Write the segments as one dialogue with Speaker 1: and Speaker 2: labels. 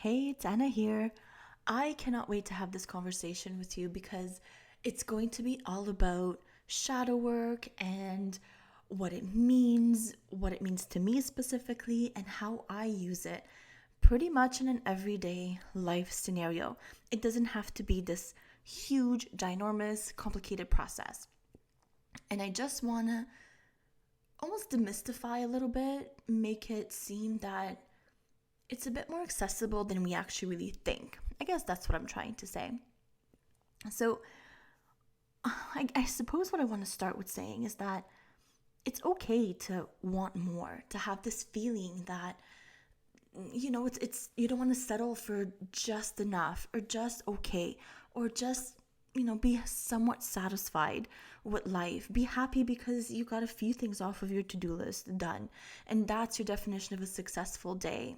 Speaker 1: Hey, it's Anna here. I cannot wait to have this conversation with you because it's going to be all about shadow work and what it means to me specifically, and how I use it pretty much in an everyday life scenario. It doesn't have to be this huge, ginormous, complicated process. And I just want to almost demystify a little bit, make it seem that it's a bit more accessible than we actually really think. I guess that's what I'm trying to say. So, I suppose what I want to start with saying is that it's okay to want more, to have this feeling that it's you don't want to settle for just enough or just okay or just be somewhat satisfied with life. Be happy because you got a few things off of your to-do list done, and that's your definition of a successful day.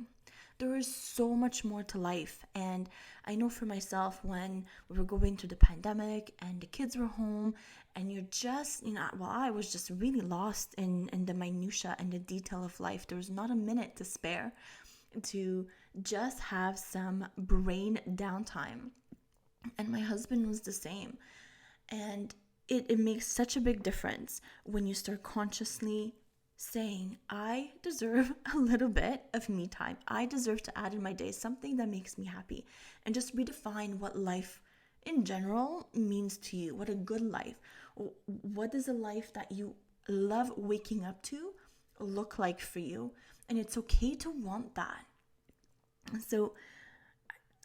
Speaker 1: There is so much more to life. And I know for myself, when we were going through the pandemic and the kids were home, and you're just, I was just really lost in the minutia and the detail of life. There was not a minute to spare to just have some brain downtime. And my husband was the same. And it makes such a big difference when you start consciously saying, I deserve a little bit of me time. I deserve to add in my day something that makes me happy, and just redefine what life in general means to you. What a good life. What is a life that you love waking up to look like for you? And it's okay to want that. So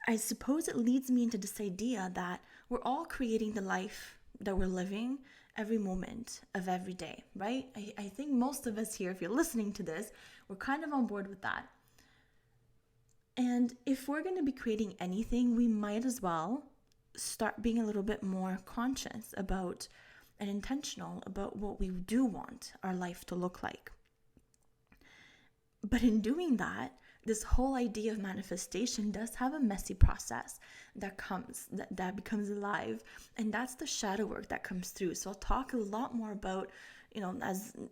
Speaker 1: I suppose it leads me into this idea that we're all creating the life that we're living every moment of every day, right? I think most of us here, if you're listening to this, we're kind of on board with that. And if we're going to be creating anything, we might as well start being a little bit more conscious about and intentional about what we do want our life to look like. But in doing that, this whole idea of manifestation does have a messy process that becomes alive, and that's the shadow work that comes through. So I'll talk a lot more about,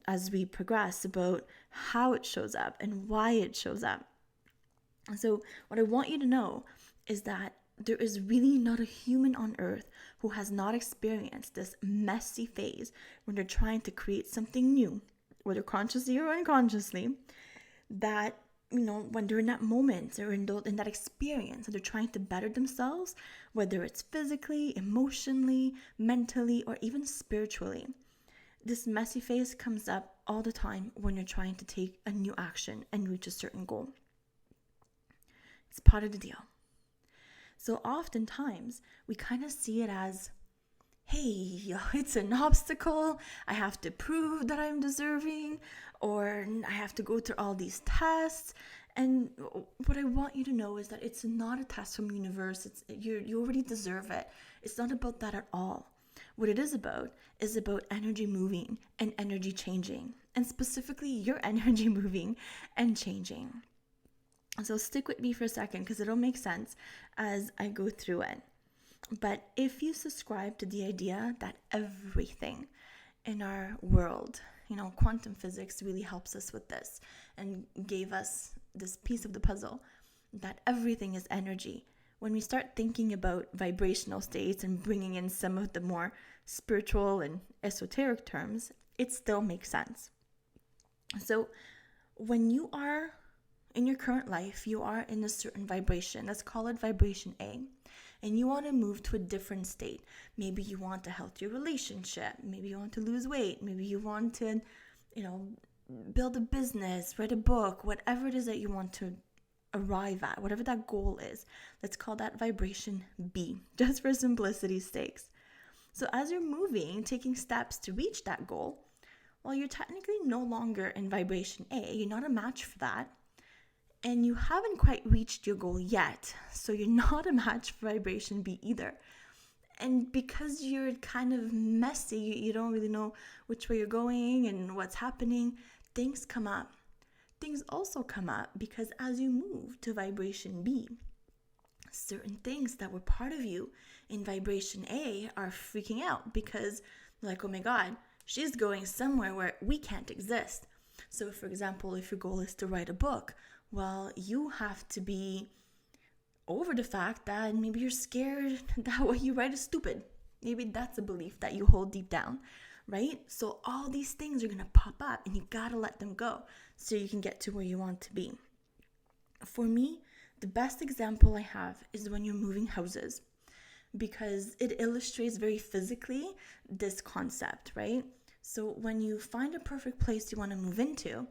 Speaker 1: as we progress, about how it shows up and why it shows up. So what I want you to know is that there is really not a human on earth who has not experienced this messy phase when they're trying to create something new, whether consciously or unconsciously, that when they're in that moment or in that experience and they're trying to better themselves, whether it's physically, emotionally, mentally, or even spiritually. This messy phase comes up all the time when you're trying to take a new action and reach a certain goal. It's part of the deal. So oftentimes we kind of see it as, hey, it's an obstacle. I have to prove that I'm deserving, or I have to go through all these tests. And what I want you to know is that it's not a test from the universe. You already deserve it. It's not about that at all. What it is about energy moving and energy changing, and specifically your energy moving and changing. So stick with me for a second because it'll make sense as I go through it. But if you subscribe to the idea that everything in our world, quantum physics really helps us with this and gave us this piece of the puzzle, that everything is energy. When we start thinking about vibrational states and bringing in some of the more spiritual and esoteric terms, it still makes sense. So when you are in your current life, you are in a certain vibration. Let's call it vibration A. And you want to move to a different state. Maybe you want a healthier relationship. Maybe you want to lose weight. Maybe you want to, build a business, write a book, whatever it is that you want to arrive at, whatever that goal is. Let's call that vibration B, just for simplicity's sake. So as you're moving, taking steps to reach that goal, well, you're technically no longer in vibration A. You're not a match for that. And you haven't quite reached your goal yet, so you're not a match for vibration B either. And because you're kind of messy, you don't really know which way you're going and what's happening, things come up. Things also come up because as you move to vibration B, certain things that were part of you in vibration A are freaking out because they're like, oh my God, she's going somewhere where we can't exist. So for example, if your goal is to write a book, well, you have to be over the fact that maybe you're scared that what you write is stupid. Maybe that's a belief that you hold deep down, right? So all these things are going to pop up and you got to let them go so you can get to where you want to be. For me, the best example I have is when you're moving houses, because it illustrates very physically this concept, right? So when you find a perfect place you want to move into,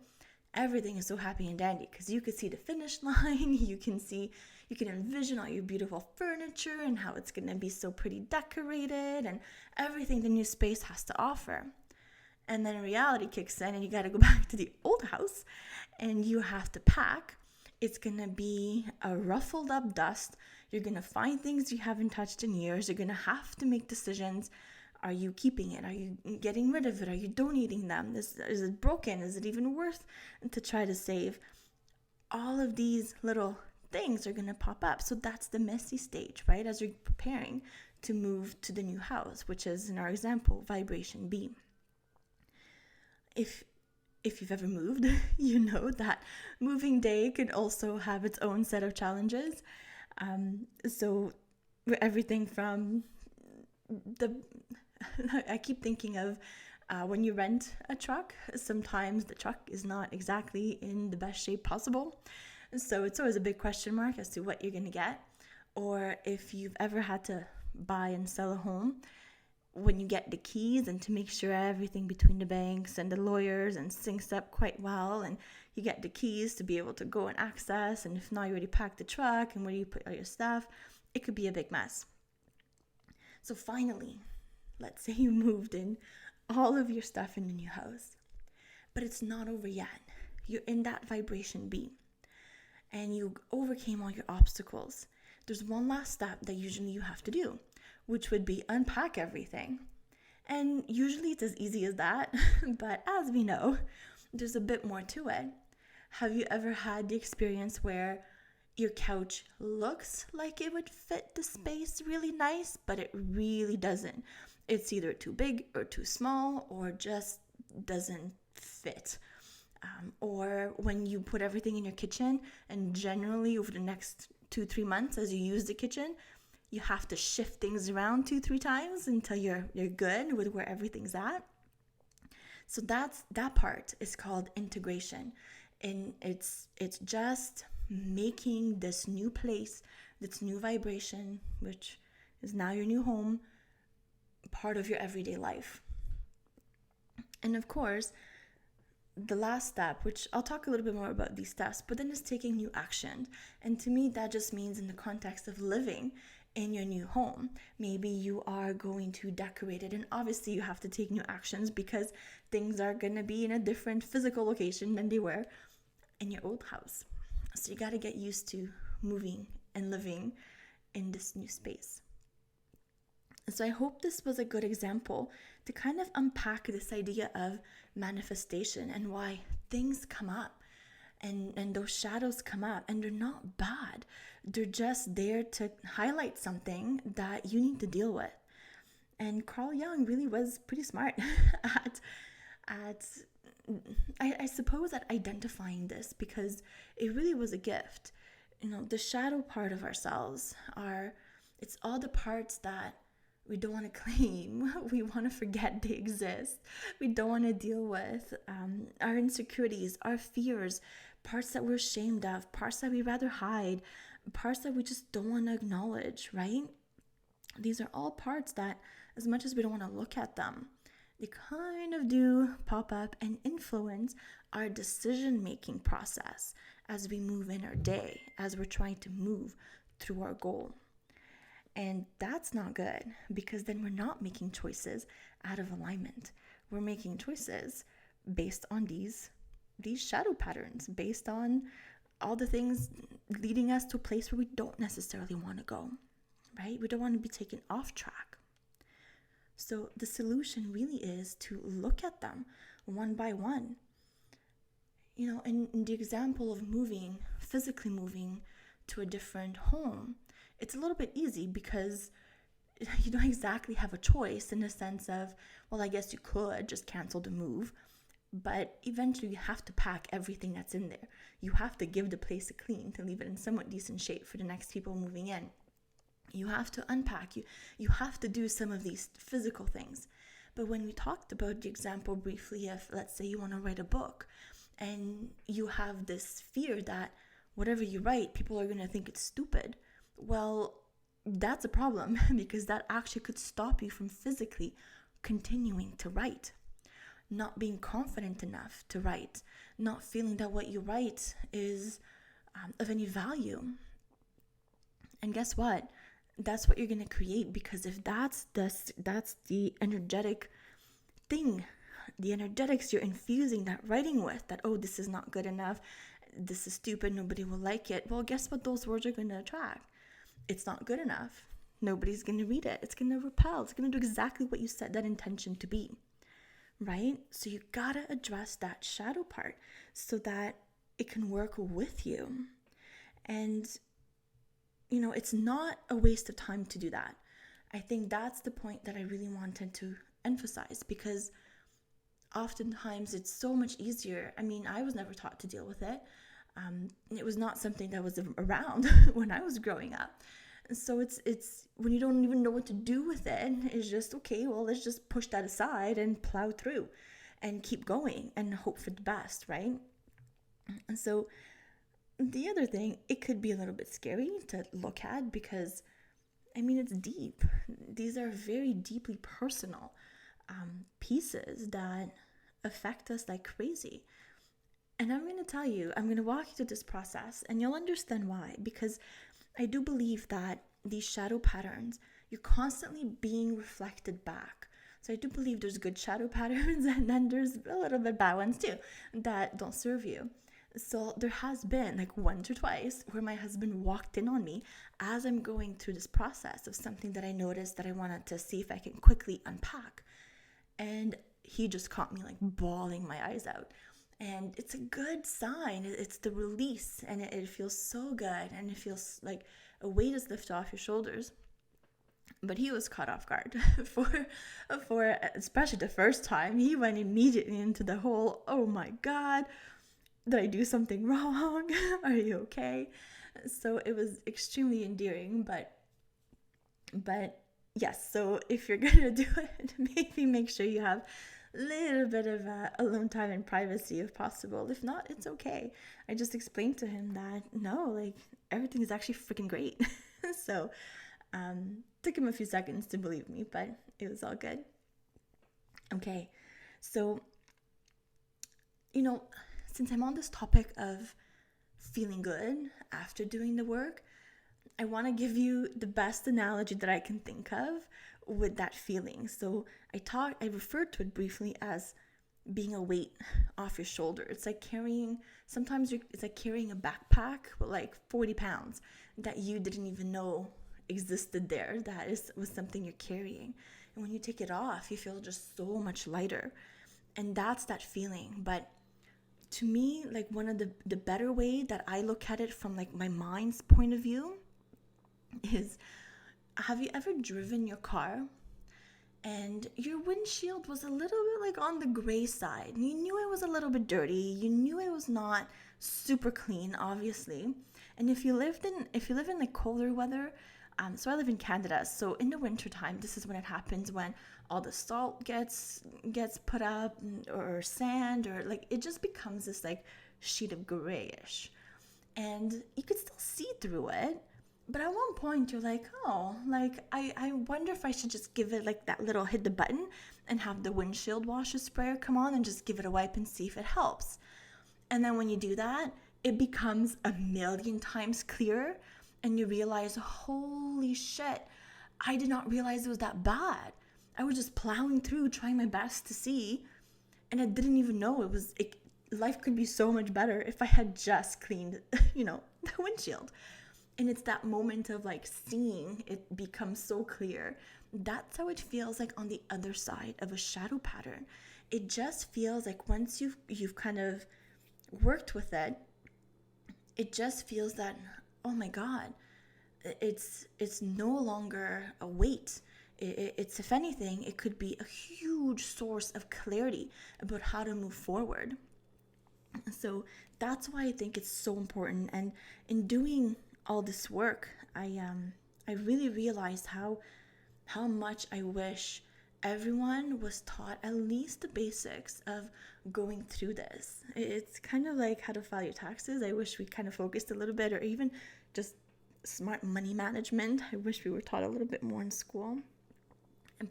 Speaker 1: everything is so happy and dandy because you can see the finish line, you can envision all your beautiful furniture and how it's going to be so pretty decorated and everything the new space has to offer. And then reality kicks in and you got to go back to the old house and you have to pack. It's going to be a ruffled up dust. You're going to find things you haven't touched in years. You're going to have to make decisions. Are you keeping it? Are you getting rid of it? Are you donating them? Is it broken? Is it even worth to try to save? All of these little things are going to pop up. So that's the messy stage, right? As you're preparing to move to the new house, which is, in our example, vibration B. If you've ever moved, you know that moving day can also have its own set of challenges. So everything from I keep thinking of when you rent a truck, sometimes the truck is not exactly in the best shape possible. So it's always a big question mark as to what you're going to get. Or if you've ever had to buy and sell a home, when you get the keys and to make sure everything between the banks and the lawyers and syncs up quite well, and you get the keys to be able to go and access, and if not, you already packed the truck and where do you put all your stuff, it could be a big mess. So finally, let's say you moved in all of your stuff in the new house, but it's not over yet. You're in that vibration B and you overcame all your obstacles. There's one last step that usually you have to do, which would be unpack everything. And usually it's as easy as that, but as we know, there's a bit more to it. Have you ever had the experience where your couch looks like it would fit the space really nice, but it really doesn't? It's either too big or too small or just doesn't fit. Or when you put everything in your kitchen and generally over the next 2-3 months as you use the kitchen, you have to shift things around 2-3 times until you're good with where everything's at. So that part is called integration. And it's just making this new place, this new vibration, which is now your new home, part of your everyday life. And of course, the last step, which I'll talk a little bit more about these steps, but then is taking new action. And to me, that just means in the context of living in your new home. Maybe you are going to decorate it, and obviously you have to take new actions because things are going to be in a different physical location than they were in your old house. So you got to get used to moving and living in this new space. So I hope this was a good example to kind of unpack this idea of manifestation and why things come up and those shadows come up, and they're not bad. They're just there to highlight something that you need to deal with. And Carl Jung really was pretty smart at I suppose at identifying this, because it really was a gift. You know, the shadow part of ourselves it's all the parts that we don't want to claim. We want to forget they exist. We don't want to deal with our insecurities, our fears, parts that we're ashamed of, parts that we rather hide, parts that we just don't want to acknowledge, right? These are all parts that, as much as we don't want to look at them, they kind of do pop up and influence our decision-making process as we move in our day, as we're trying to move through our goal. And that's not good, because then we're not making choices out of alignment. We're making choices based on these shadow patterns, based on all the things leading us to a place where we don't necessarily want to go, right? We don't want to be taken off track. So the solution really is to look at them one by one. You know, in the example of physically moving to a different home, it's a little bit easy because you don't exactly have a choice in the sense of, well, I guess you could just cancel the move. But eventually you have to pack everything that's in there. You have to give the place a clean to leave it in somewhat decent shape for the next people moving in. You have to unpack. You have to do some of these physical things. But when we talked about the example briefly of, let's say you want to write a book and you have this fear that whatever you write, people are going to think it's stupid. Well, that's a problem because that actually could stop you from physically continuing to write. Not being confident enough to write, not feeling that what you write is of any value. And guess what? That's what you're going to create, because if that's the energetic thing, the energetics you're infusing that writing with, that, oh, this is not good enough, this is stupid, nobody will like it. Well, guess what those words are going to attract? It's not good enough. Nobody's going to read it. It's going to repel. It's going to do exactly what you set that intention to be. Right? So you gotta address that shadow part so that it can work with you. And, it's not a waste of time to do that. I think that's the point that I really wanted to emphasize, because oftentimes it's so much easier. I mean, I was never taught to deal with it. It was not something that was around when I was growing up. So it's when you don't even know what to do with it, it's just, okay, well, let's just push that aside and plow through and keep going and hope for the best, right? And so the other thing, it could be a little bit scary to look at because, it's deep. These are very deeply personal pieces that affect us like crazy. And I'm going to tell you, I'm going to walk you through this process and you'll understand why, because I do believe that these shadow patterns, you're constantly being reflected back. So I do believe there's good shadow patterns and then there's a little bit bad ones too that don't serve you. So there has been like once or twice where my husband walked in on me as I'm going through this process of something that I noticed that I wanted to see if I can quickly unpack. And he just caught me like bawling my eyes out. And it's a good sign. It's the release, and it feels so good, and it feels like a weight is lifted off your shoulders. But he was caught off guard for especially the first time. He went immediately into the whole, oh my God, did I do something wrong? Are you okay? So it was extremely endearing, but yes. So if you're gonna do it, maybe make sure you have little bit of alone time and privacy if possible. If not, it's okay. I just explained to him that no, like everything is actually freaking great. So took him a few seconds to believe me, but it was all good. Okay, so since I'm on this topic of feeling good after doing the work, I want to give you the best analogy that I can think of with that feeling. So I referred to it briefly as being a weight off your shoulder. It's like it's like carrying a backpack with like 40 pounds that you didn't even know existed there. Was something you're carrying. And when you take it off, you feel just so much lighter. And that's that feeling. But to me, like one of the better way that I look at it from like my mind's point of view is, have you ever driven your car and your windshield was a little bit like on the gray side? You knew it was a little bit dirty. You knew it was not super clean, obviously. And if you live in like colder weather, so I live in Canada. So in the wintertime, this is when it happens, when all the salt gets put up, or sand, or like it just becomes this like sheet of grayish, and you could still see through it. But at one point you're like, oh, like I wonder if I should just give it like that little hit the button and have the windshield washer sprayer come on and just give it a wipe and see if it helps. And then when you do that, it becomes a million times clearer and you realize, holy shit, I did not realize it was that bad. I was just plowing through trying my best to see, and I didn't even know life could be so much better if I had just cleaned, the windshield. And it's that moment of like seeing it become so clear. That's how it feels like on the other side of a shadow pattern. It just feels like once you've kind of worked with it, it just feels that, oh my God, it's no longer a weight. It's, if anything, it could be a huge source of clarity about how to move forward. So that's why I think it's so important. And in doing all this work, I really realized how much I wish everyone was taught at least the basics of going through this. It's kind of like how to file your taxes. I wish we kind of focused a little bit, or even just smart money management. I wish we were taught a little bit more in school.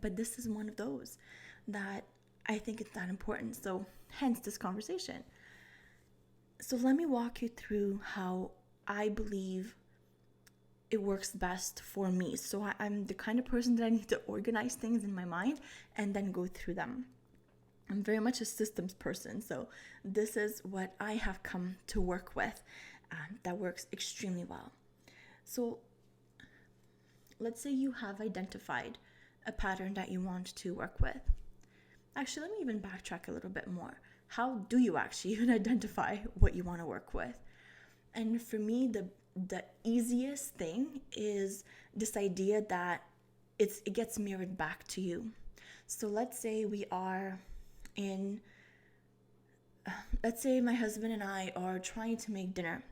Speaker 1: But this is one of those that I think it's that important. So hence this conversation. So let me walk you through how I believe it works best for me. So I'm the kind of person that I need to organize things in my mind and then go through them. I'm very much a systems person. So this is what I have come to work with that works extremely well. So let's say you have identified a pattern that you want to work with. Actually, let me even backtrack a little bit more. How do you actually even identify what you want to work with? And for me, the easiest thing is this idea that it gets mirrored back to you. So let's say let's say my husband and I are trying to make dinner.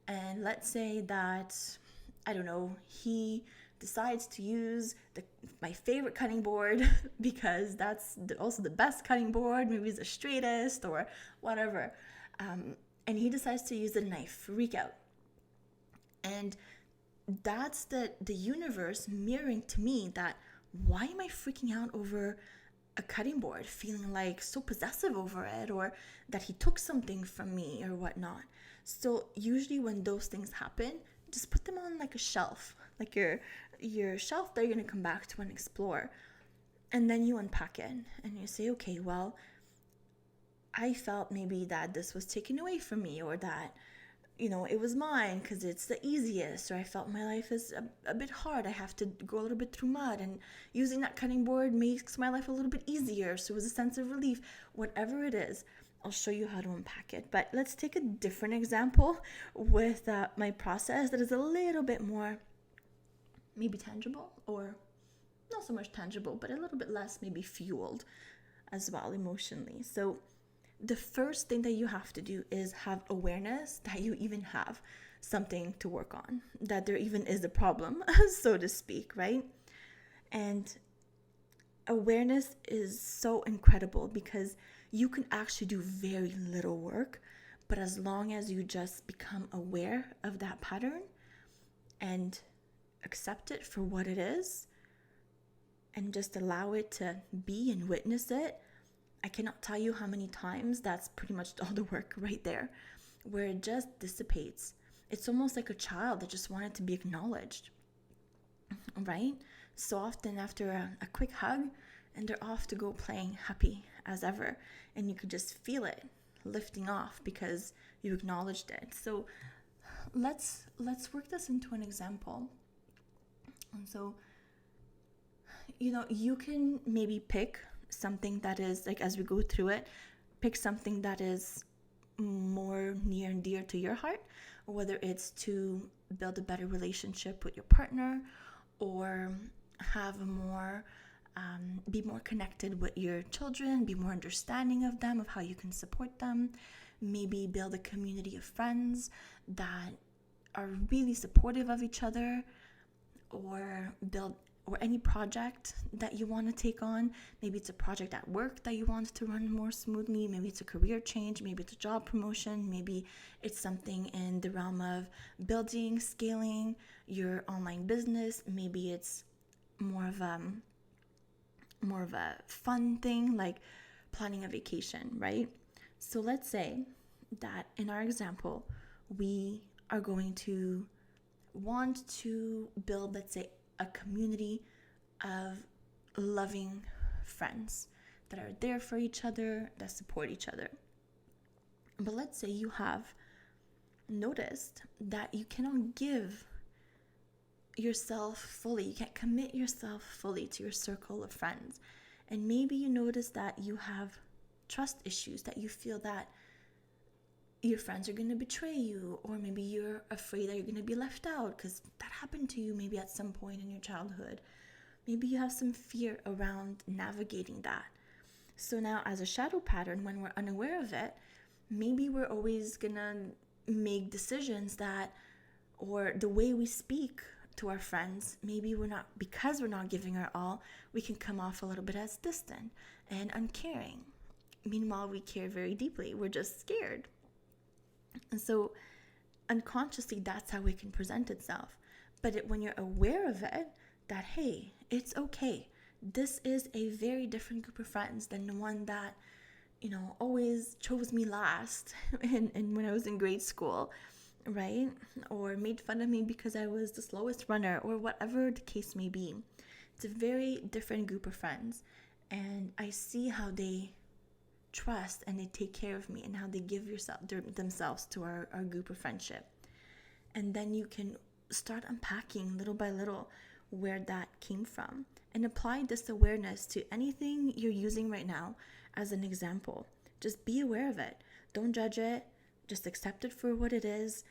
Speaker 1: And let's say that, I don't know, he decides to use my favorite cutting board because that's also the best cutting board, maybe it's the straightest or whatever. And he decides to use the knife, freak out. And that's the universe mirroring to me that, why am I freaking out over a cutting board, feeling like so possessive over it, or that he took something from me or whatnot. So usually when those things happen, just put them on like a shelf, like your shelf that you're going to come back to and explore. And then you unpack it and you say, okay, well, I felt maybe that this was taken away from me, or that, it was mine because it's the easiest, or I felt my life is a bit hard. I have to go a little bit through mud, and using that cutting board makes my life a little bit easier. So it was a sense of relief. Whatever it is, I'll show you how to unpack it. But let's take a different example with my process that is a little bit more maybe tangible, or not so much tangible, but a little bit less maybe fueled as well emotionally. So the first thing that you have to do is have awareness that you even have something to work on, that there even is a problem, so to speak, right? And awareness is so incredible because you can actually do very little work, but as long as you just become aware of that pattern and accept it for what it is and just allow it to be and witness it, I cannot tell you how many times that's pretty much all the work right there, where it just dissipates. It's almost like a child that just wanted to be acknowledged, right? So often after a quick hug, and they're off to go playing happy as ever, and you could just feel it lifting off because you acknowledged it. So let's work this into an example. And so, you can maybe pick something that is, like, as we go through it, pick something that is more near and dear to your heart, whether it's to build a better relationship with your partner, or have a more be more connected with your children, be more understanding of them, of how you can support them. Maybe build a community of friends that are really supportive of each other, or any project that you want to take on. Maybe it's a project at work that you want to run more smoothly. Maybe it's a career change. Maybe it's a job promotion. Maybe it's something in the realm of building, scaling your online business. Maybe it's more of a fun thing, like planning a vacation, right? So let's say that in our example, we are going to want to build, let's say, a community of loving friends that are there for each other, that support each other. But let's say you have noticed that you cannot give yourself fully, you can't commit yourself fully to your circle of friends. And maybe you notice that you have trust issues, that you feel that your friends are going to betray you, or maybe you're afraid that you're going to be left out because that happened to you maybe at some point in your childhood. maybe you have some fear around navigating that. So now, as a shadow pattern, when we're unaware of it, maybe we're always gonna make decisions that, or the way we speak to our friends, maybe because we're not giving our all, we can come off a little bit as distant and uncaring. Meanwhile, we care very deeply. We're just scared. And so unconsciously, that's how it can present itself. But when you're aware of it, that, hey, it's okay. This is a very different group of friends than the one that, always chose me last and when I was in grade school, right? Or made fun of me because I was the slowest runner, or whatever the case may be. It's a very different group of friends. And I see how they trust and they take care of me, and how they give themselves to our group of friendship. And then you can start unpacking little by little where that came from, and apply this awareness to anything you're using right now as an example. Just be aware of it. Don't judge it. Just accept it for what it is,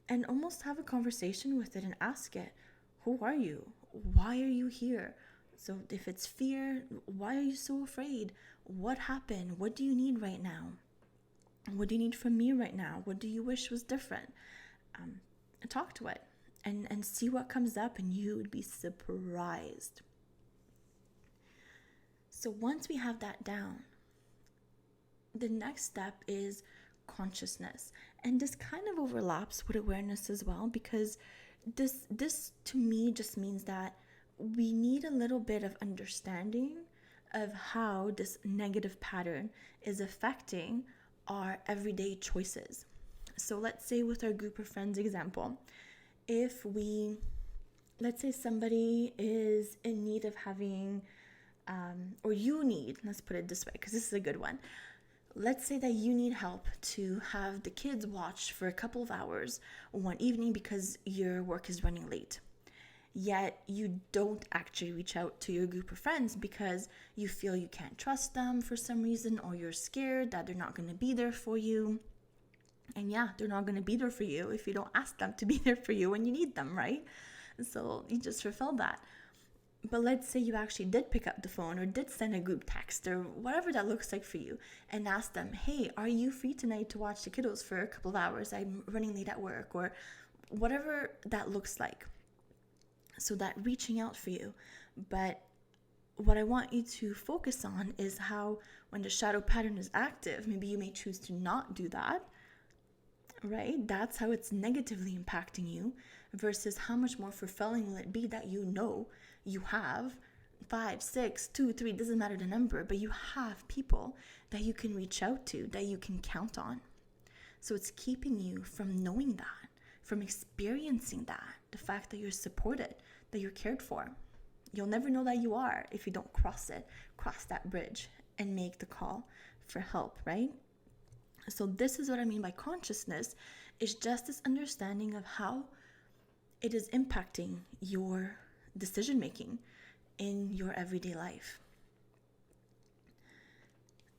Speaker 1: and almost have a conversation with it and ask it, who are you? Why are you here? So if it's fear, why are you so afraid? What happened? What do you need right now? What do you need from me right now? What do you wish was different? Talk to it and see what comes up, and you would be surprised. So once we have that down, the next step is consciousness. And this kind of overlaps with awareness as well, because this to me just means that we need a little bit of understanding of how this negative pattern is affecting our everyday choices. So let's say with our group of friends example, let's say somebody is in need of having, let's put it this way, because this is a good one. Let's say that you need help to have the kids watch for a couple of hours one evening because your work is running late. Yet you don't actually reach out to your group of friends because you feel you can't trust them for some reason, or you're scared that they're not going to be there for you. And yeah, they're not going to be there for you if you don't ask them to be there for you when you need them, right? So you just fulfill that. But let's say you actually did pick up the phone, or did send a group text, or whatever that looks like for you, and ask them, hey, are you free tonight to watch the kiddos for a couple of hours? I'm running late at work, or whatever that looks like. So that reaching out for you. But what I want you to focus on is how, when the shadow pattern is active, maybe you may choose to not do that, right? That's how it's negatively impacting you, versus how much more fulfilling will it be that you have 5, 6, 2, 3, doesn't matter the number, but you have people that you can reach out to, that you can count on. So it's keeping you from knowing that, from experiencing that, the fact that you're supported, that you're cared for. You'll never know that you are if you don't cross that bridge and make the call for help, right? So this is what I mean by consciousness, is just this understanding of how it is impacting your decision making in your everyday life.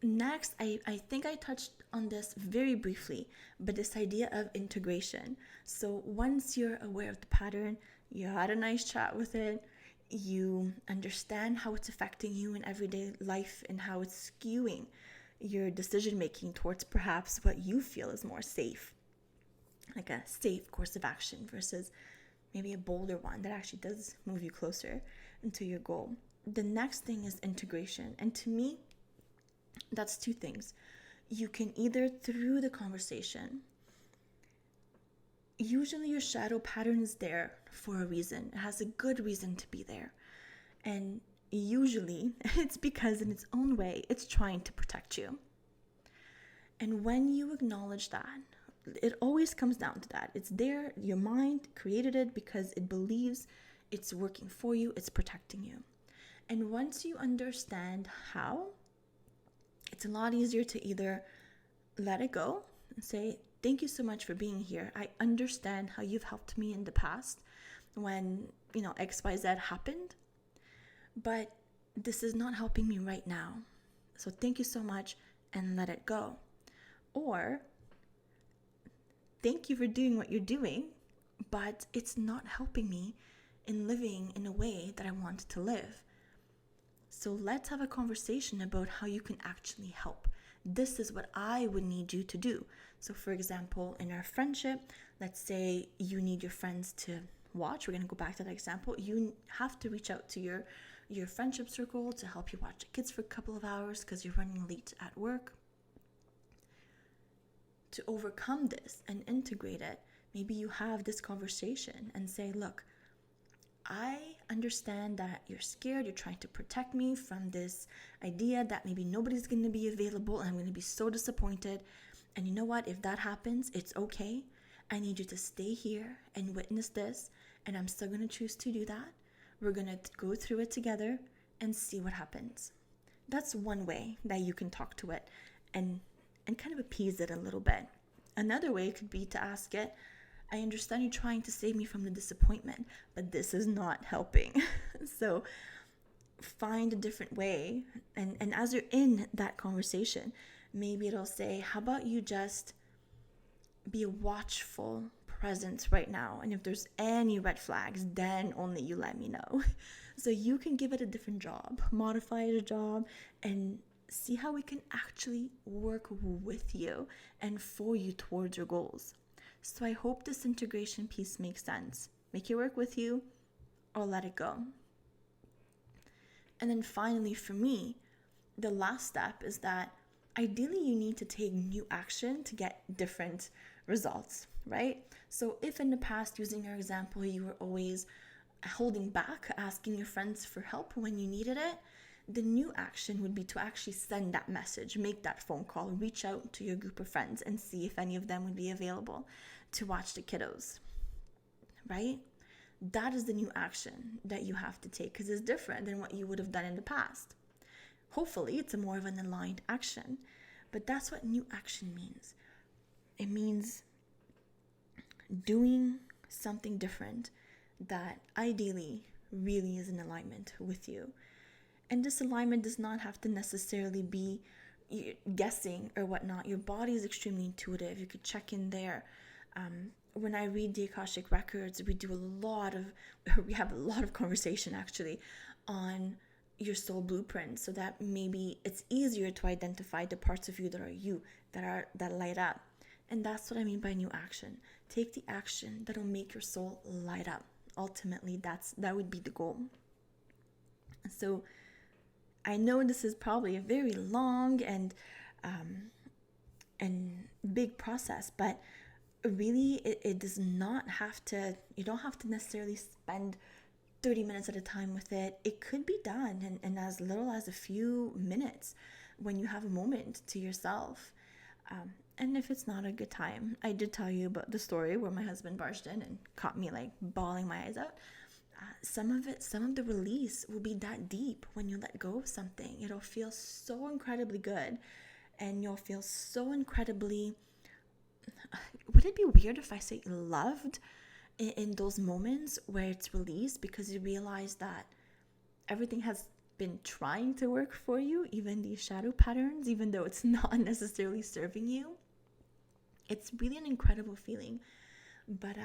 Speaker 1: Next, I think I touched on this very briefly, but this idea of integration. So once you're aware of the pattern, you had a nice chat with it, you understand how it's affecting you in everyday life and how it's skewing your decision making towards perhaps what you feel is more safe, like a safe course of action versus maybe a bolder one that actually does move you closer into your goal. The next thing is integration. And to me, that's two things. You can either, through the conversation, usually your shadow pattern is there for a reason. It has a good reason to be there. And usually it's because in its own way, it's trying to protect you. And when you acknowledge that, it always comes down to that. It's there, your mind created it because it believes it's working for you, it's protecting you. And once you understand how, it's a lot easier to either let it go and say, thank you so much for being here. I understand how you've helped me in the past when, XYZ happened, but this is not helping me right now. So thank you so much, and let it go. Or, thank you for doing what you're doing, but it's not helping me in living in a way that I want to live. So let's have a conversation about how you can actually help. This is what I would need you to do. So for example, in our friendship, let's say you need your friends to watch. We're going to go back to that example. You have to reach out to your friendship circle to help you watch the kids for a couple of hours because you're running late at work. To overcome this and integrate it, maybe you have this conversation and say, look, I understand that you're scared, you're trying to protect me from this idea that maybe nobody's going to be available and I'm going to be so disappointed. And you know what? If that happens, it's okay. I need you to stay here and witness this, and I'm still going to choose to do that. We're going to go through it together and see what happens. That's one way that you can talk to it and kind of appease it a little bit. Another way could be to ask it, I understand you're trying to save me from the disappointment, but this is not helping. So find a different way. And as you're in that conversation, maybe it'll say, how about you just be a watchful presence right now? And if there's any red flags, then only you let me know. So you can give it a different job, modify the job, and see how we can actually work with you and for you towards your goals. So I hope this integration piece makes sense. Make it work with you or let it go. And then finally, for me, the last step is that ideally you need to take new action to get different results, right? So if in the past, using your example, you were always holding back, asking your friends for help when you needed it, the new action would be to actually send that message, make that phone call, reach out to your group of friends and see if any of them would be available to watch the kiddos, right? That is the new action that you have to take because it's different than what you would have done in the past. Hopefully, it's a more of an aligned action, but that's what new action means. It means doing something different that ideally really is in alignment with you. And this alignment does not have to necessarily be guessing or whatnot. Your body is extremely intuitive. You could check in there. When I read the Akashic Records, we have a lot of conversation actually on your soul blueprint, so that maybe it's easier to identify the parts of you that light up. And that's what I mean by new action. Take the action that'll make your soul light up. Ultimately, that would be the goal. So I know this is probably a very long and big process, but really it does not have to, you don't have to necessarily spend 30 minutes at a time with it. It could be done in as little as a few minutes when you have a moment to yourself. And if it's not a good time, I did tell you about the story where my husband barged in and caught me like bawling my eyes out. Some of the release will be that deep when you let go of something. It'll feel so incredibly good, and you'll feel so incredibly, would it be weird if I say loved in those moments where it's released, because you realize that everything has been trying to work for you, even these shadow patterns, even though it's not necessarily serving you. It's really an incredible feeling. But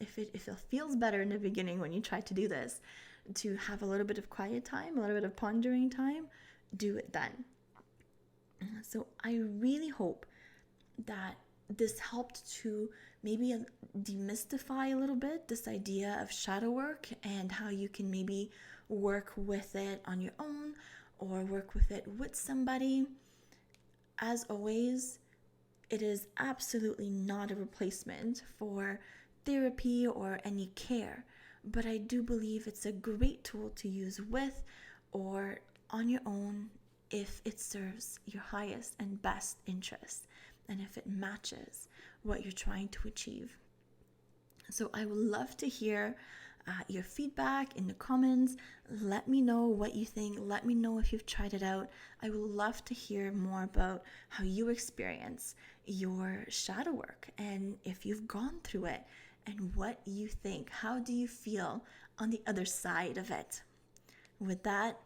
Speaker 1: if it feels better in the beginning when you try to do this, to have a little bit of quiet time, a little bit of pondering time, do it then. So I really hope that this helped to maybe demystify a little bit this idea of shadow work and how you can maybe work with it on your own or work with it with somebody. As always, it is absolutely not a replacement for therapy or any care, but I do believe it's a great tool to use with or on your own if it serves your highest and best interest and if it matches what you're trying to achieve. So I would love to hear your feedback in the comments. Let me know what you think. Let me know if you've tried it out. I would love to hear more about how you experience your shadow work and if you've gone through it and what you think. How do you feel on the other side of it? With that,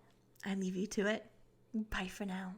Speaker 1: I leave you to it. Bye for now.